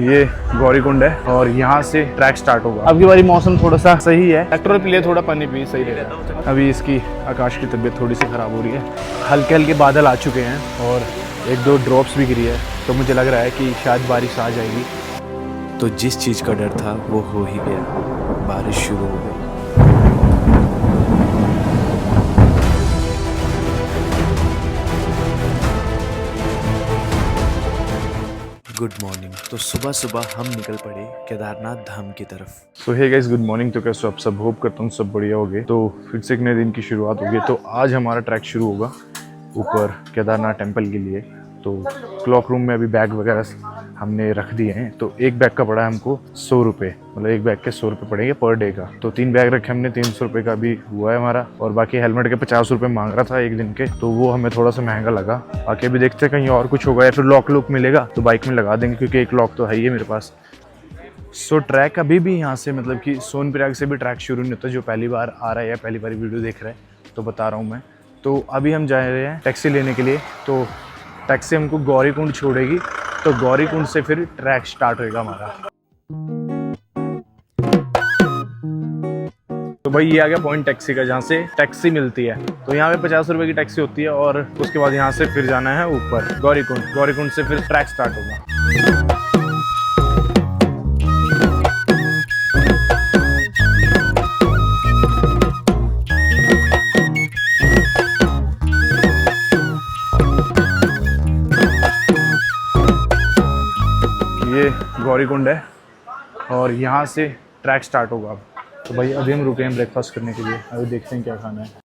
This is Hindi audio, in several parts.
ये गौरीकुंड है और यहाँ से ट्रैक स्टार्ट होगा। अब की बारी मौसम थोड़ा सा सही है, ट्रैक्टर के लिए थोड़ा पानी भी सही रहेगा। अभी इसकी आकाश की तबीयत थोड़ी सी ख़राब हो रही है, हल्के हल्के बादल आ चुके हैं और एक दो ड्रॉप्स भी गिरी है, तो मुझे लग रहा है कि शायद बारिश आ जाएगी। तो जिस चीज़ का डर था वो हो ही गया, बारिश शुरू हो गई। Good morning. तो सुबह सुबह हम निकल पड़े केदारनाथ धाम की तरफ। सो हे गाइस, गुड मॉर्निंग। तो कैसे आप सब? होप करता हूँ सब बढ़िया होगे। तो फिर से एक नए दिन की शुरुआत होगी। तो आज हमारा ट्रैक शुरू होगा ऊपर केदारनाथ टेम्पल के लिए। तो क्लॉक रूम में अभी बैग वगैरह हमने रख दिए हैं। तो एक बैग का पड़ा है हमको 100 रुपये, मतलब एक बैग के 100 रुपये पड़ेंगे पर डे का। तो 3 बैग रखे हमने, 300 रुपये का भी हुआ है हमारा। और बाकी हेलमेट के 50 रुपये मांग रहा था एक दिन के, तो वो हमें थोड़ा सा महंगा लगा। बाकी अभी देखते हैं कहीं और कुछ होगा या फिर लॉक मिलेगा तो बाइक में लगा देंगे, क्योंकि एक लॉक तो है ही है मेरे पास। सो ट्रैक अभी भी यहाँ से, मतलब कि सोनप्रयाग से भी ट्रैक शुरू नहीं होता। जो पहली बार आ रहा है या पहली बार वीडियो देख रहा है तो बता रहा हूँ मैं। तो अभी हम जा रहे हैं टैक्सी लेने के लिए। तो टैक्सी हमको गौरीकुंड छोड़ेगी, तो गौरीकुंड से फिर ट्रैक स्टार्ट होएगा हमारा। तो भाई ये आ गया पॉइंट टैक्सी का, जहाँ से टैक्सी मिलती है। तो यहाँ पे 50 रुपये की टैक्सी होती है और उसके बाद यहाँ से फिर जाना है ऊपर गौरीकुंड। गौरीकुंड से फिर ट्रैक स्टार्ट होगा। ये गौरीकुंड है और यहाँ से ट्रैक स्टार्ट होगा अब। तो भाई अभी हम रुके हैं ब्रेकफास्ट करने के लिए, अभी देखते हैं क्या खाना है।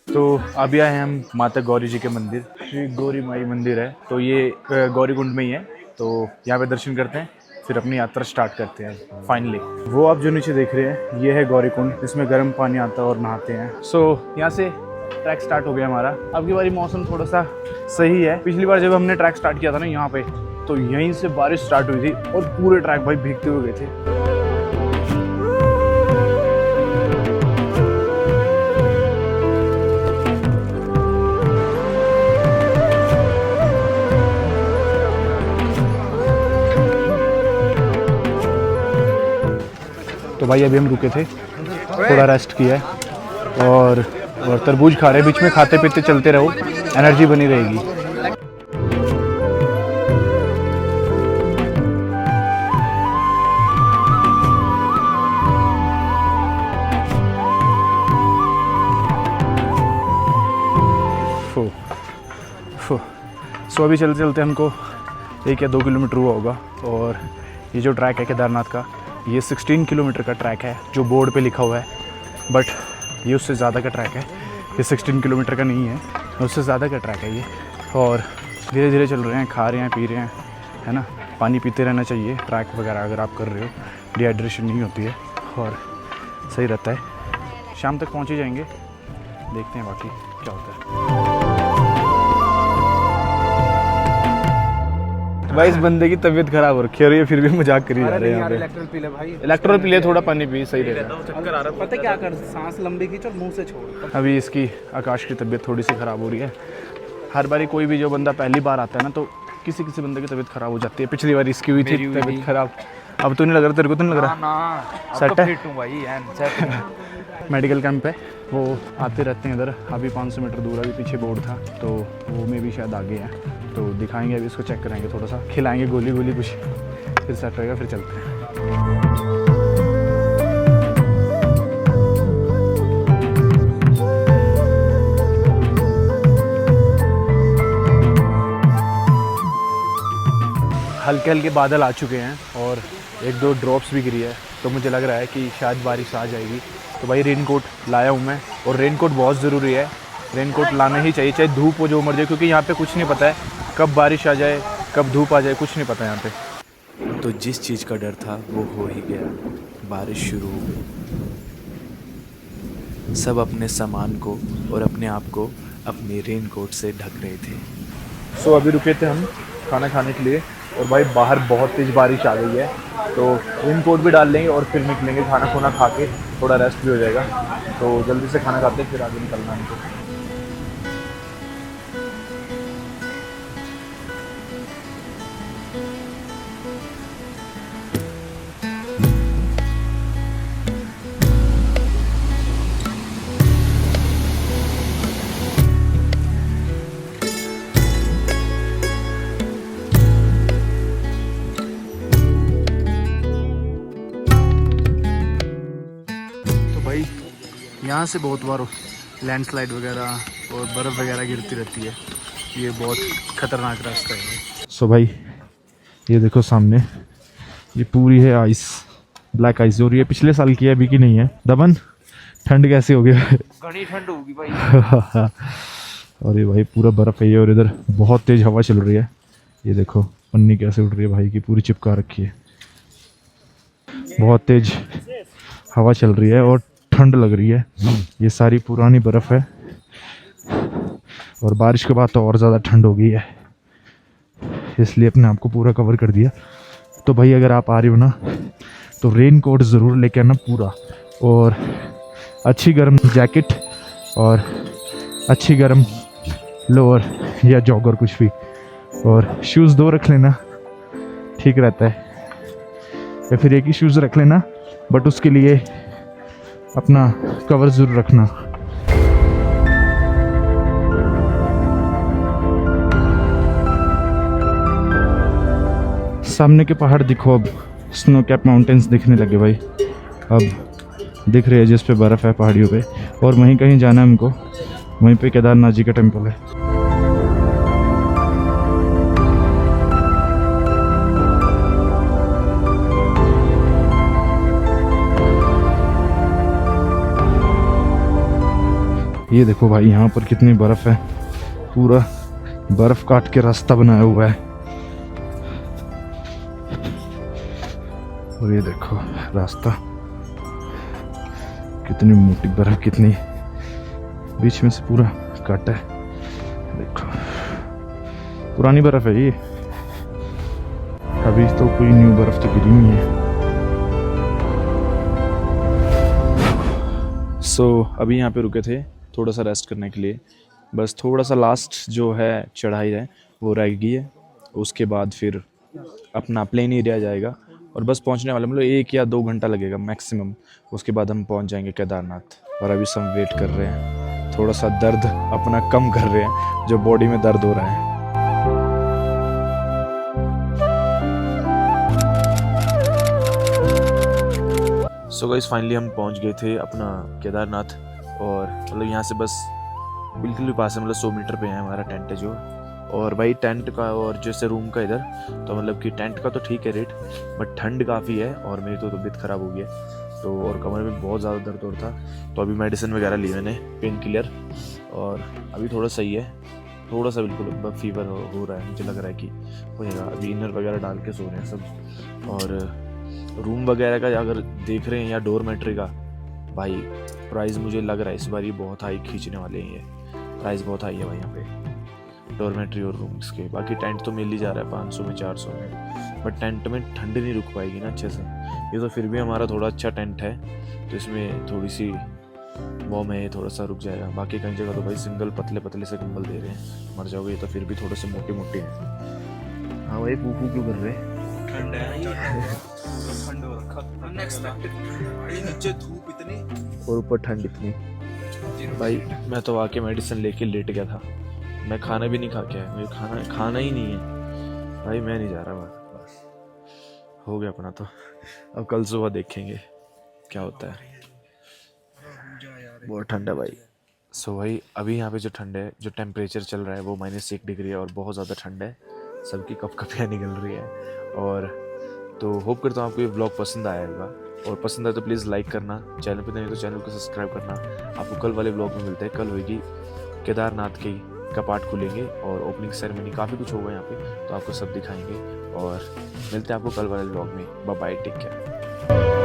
तो अभी आए हैं हम माता गौरी जी के मंदिर, श्री गौरी माई मंदिर है। तो ये गौरीकुंड में ही है। तो यहाँ पे दर्शन करते हैं, फिर अपनी यात्रा स्टार्ट करते हैं फाइनली। वो आप जो नीचे देख रहे हैं ये है गौरीकुंड, इसमें गर्म पानी आता है और नहाते हैं। सो यहाँ से ट्रैक स्टार्ट हो गया हमारा। अब की बारी मौसम थोड़ा सा सही है। पिछली बार जब हमने ट्रैक स्टार्ट किया था ना यहाँ पे, तो यहीं से बारिश स्टार्ट हुई थी और पूरे ट्रैक भाई भीगते हुए गए थे। तो भाई अभी हम रुके थे, थोड़ा रेस्ट किया है और तरबूज खा रहे हैं। बीच में खाते पीते चलते रहो, एनर्जी बनी रहेगी। सो अभी चलते चलते हमको 1 या 2 किलोमीटर हुआ होगा। और ये जो ट्रैक है केदारनाथ का, ये 16 किलोमीटर का ट्रैक है जो बोर्ड पे लिखा हुआ है, बट ये उससे ज़्यादा का ट्रैक है। ये 16 किलोमीटर का नहीं है, उससे ज़्यादा का ट्रैक है ये। और धीरे धीरे चल रहे हैं, खा रहे हैं, पी रहे हैं, है ना। पानी पीते रहना चाहिए ट्रैक वगैरह अगर आप कर रहे हो, डिहाइड्रेशन नहीं होती है और सही रहता है। शाम तक पहुँच ही जाएंगे, देखते हैं बाकी क्या होता है। भाई इस बंदे की तबीयत खराब हो रखी है, फिर भी मजाक करी जा रहे हैं यहाँ पे। इलेक्ट्रोल पी ले भाई, इलेक्ट्रोल पी ले, थोड़ा पानी पी, सही रहेगा। चक्कर आ रहा है। पता क्या कर, सांस लंबी खींच और मुंह से छोड़। अभी इसकी आकाश की तबीयत थोड़ी सी ख़राब हो रही है। हर बारी कोई भी जो बंदा पहली बार आता है ना, तो किसी किसी बंदे की तबीयत ख़राब हो जाती है। पिछली बार इसकी हुई थी तबीयत ख़राब। अब तो नहीं लग रहा तेरे को? तो नहीं लग रहा? सेट है। मेडिकल कैंप है, वो आते रहते हैं इधर। अभी 500 मीटर दूर अभी पीछे बोर्ड था, तो वो में भी शायद आगे हैं, तो दिखाएंगे। अभी इसको चेक करेंगे, थोड़ा सा खिलाएंगे गोली कुछ, फिर सेट रहेगा, फिर चलते हैं। हल्के हल्के बादल आ चुके हैं और एक दो ड्रॉप्स भी गिरी है, तो मुझे लग रहा है कि शायद बारिश आ जाएगी। तो भाई रेनकोट लाया हूँ मैं, और रेनकोट बहुत ज़रूरी है। रेनकोट लाना ही चाहिए, चाहे धूप हो जो मर्जी, क्योंकि यहाँ पे कुछ नहीं पता है कब बारिश आ जाए, कब धूप आ जाए, कुछ नहीं पता यहाँ पे। तो जिस चीज़ का डर था वो हो ही गया, बारिश शुरू हो गई। सब अपने सामान को और अपने आप को अपने रेन कोट से ढक रहे थे। सो अभी रुके थे हम खाना खाने के लिए और भाई बाहर बहुत तेज़ बारिश आ गई है, तो रेन कोट भी डाल लेंगे और फिर निकलेंगे। खाना खुना खा के थोड़ा रेस्ट भी हो जाएगा, तो जल्दी से खाना खाते हैं फिर आगे निकलना है हमको। यहाँ से बहुत बार लैंडस्लाइड वगैरह और बर्फ़ वगैरह गिरती रहती है, ये बहुत ख़तरनाक रास्ता है। सो भाई ये देखो सामने, ये पूरी है आइस, ब्लैक आइस, और ये पिछले साल की है, अभी की नहीं है। दमन ठंड कैसे हो गया? घनी ठंड होगी भाई। और ये भाई पूरा बर्फ़ है ये, और इधर बहुत तेज़ हवा चल रही है। ये देखो पन्नी कैसे उड़ रही है भाई की, पूरी चिपका रखी है। बहुत तेज़ हवा चल रही है और ठंड लग रही है। ये सारी पुरानी बर्फ़ है और बारिश के बाद तो और ज़्यादा ठंड हो गई है, इसलिए अपने आप को पूरा कवर कर दिया। तो भाई अगर आप आ रहे हो ना तो रेन कोट ज़रूर लेके आना पूरा, और अच्छी गर्म जैकेट और अच्छी गर्म लोअर या जॉगर कुछ भी, और शूज़ 2 रख लेना, ठीक रहता है। या फिर एक ही शूज़ रख लेना, बट उसके लिए अपना कवर ज़रूर रखना। सामने के पहाड़ दिखो, अब स्नो कैप माउंटेन्स दिखने लगे भाई, अब दिख रहे हैं जिस पे बर्फ़ है पहाड़ियों पे। और वहीं कहीं जाना है हमको, वहीं पे केदारनाथ जी का टेम्पल है। ये देखो भाई यहाँ पर कितनी बर्फ़ है, पूरा बर्फ़ काट के रास्ता बनाया हुआ है। और ये देखो रास्ता, कितनी मोटी बर्फ़, कितनी बीच में से पूरा काटा है। देखो पुरानी बर्फ़ है ये, अभी तो कोई न्यू बर्फ़ तो गिरी नहीं है। सो अभी यहाँ पे रुके थे थोड़ा सा रेस्ट करने के लिए, बस थोड़ा सा लास्ट जो है चढ़ाई है वो रह गई है, उसके बाद फिर अपना प्लेन एरिया जाएगा और बस पहुंचने वाले, मतलब 1 या 2 घंटा लगेगा मैक्सिमम, उसके बाद हम पहुंच जाएंगे केदारनाथ। और अभी सब वेट कर रहे हैं, थोड़ा सा दर्द अपना कम कर रहे हैं, जो बॉडी में दर्द हो रहा है। सो गाइस फाइनली हम पहुंच गए थे अपना केदारनाथ, और मतलब यहाँ से बस बिल्कुल भी पास है, मतलब 100 मीटर पे है हमारा टेंट है जो। और भाई टेंट का और जैसे रूम का इधर, तो मतलब कि टेंट का तो ठीक है रेट, बट ठंड काफ़ी है और मेरी तो तबीयत ख़राब हो गई है, तो और कमर में बहुत ज़्यादा दर्द हो रहा था, तो अभी मेडिसिन वगैरह ली मैंने, पेन किलर, और अभी थोड़ा सही है, थोड़ा सा बिल्कुल फीवर हो रहा है, मुझे लग रहा है कि हो जाएगा। अभी इनर वगैरह डाल के सो रहे हैं सब। और रूम वगैरह का अगर देख रहे हैं या डोरमेट्री का, भाई प्राइस मुझे लग रहा है इस बार ये बहुत हाई खींचने वाले हैं, ये प्राइस बहुत हाई है भाई यहाँ पे डोरमेट्री और रूम्स के। बाकी टेंट तो मिल ही जा रहा है 500 में 400 में, बट टेंट में ठंड नहीं रुक पाएगी ना अच्छे से। ये तो फिर भी हमारा थोड़ा अच्छा टेंट है, तो इसमें थोड़ी सी वार्म है, थोड़ा सा रुक जाएगा। बाकी कई जगह तो भाई सिंगल पतले पतले से कंबल दे रहे हैं, मर जाओगे। ये तो फिर भी थोड़े से मोटे मोटे हैं। हाँ भाई पूपू क्यों कर रहे हैं? ठंड है ठंड हो रखा, नीचे धूप इतनी और ऊपर ठंड इतनी। भाई मैं तो आके मेडिसिन लेके लेट गया था, मैं खाना भी नहीं खा के आया, मुझे खाना ही नहीं है भाई, मैं नहीं जा रहा। बस हो गया अपना, तो अब कल सुबह देखेंगे क्या होता है। बहुत ठंड है भाई। सो भाई अभी यहाँ पे जो ठंड है, जो टेम्परेचर चल रहा है वो -1 डिग्री है और बहुत ज़्यादा ठंड है, सबकी कपकपियाँ निकल रही है। और तो होप करता हूँ आपको ये ब्लॉग पसंद आया होगा, और पसंद आए तो प्लीज़ लाइक करना, चैनल पे नहीं तो चैनल को सब्सक्राइब करना। आपको कल वाले ब्लॉग में मिलते हैं। कल होगी केदारनाथ की कपाट खुलेंगे और ओपनिंग सेरेमनी, काफ़ी कुछ होगा यहाँ पे, तो आपको सब दिखाएंगे। और मिलते हैं आपको कल वाले ब्लॉग में। Bye bye, take care.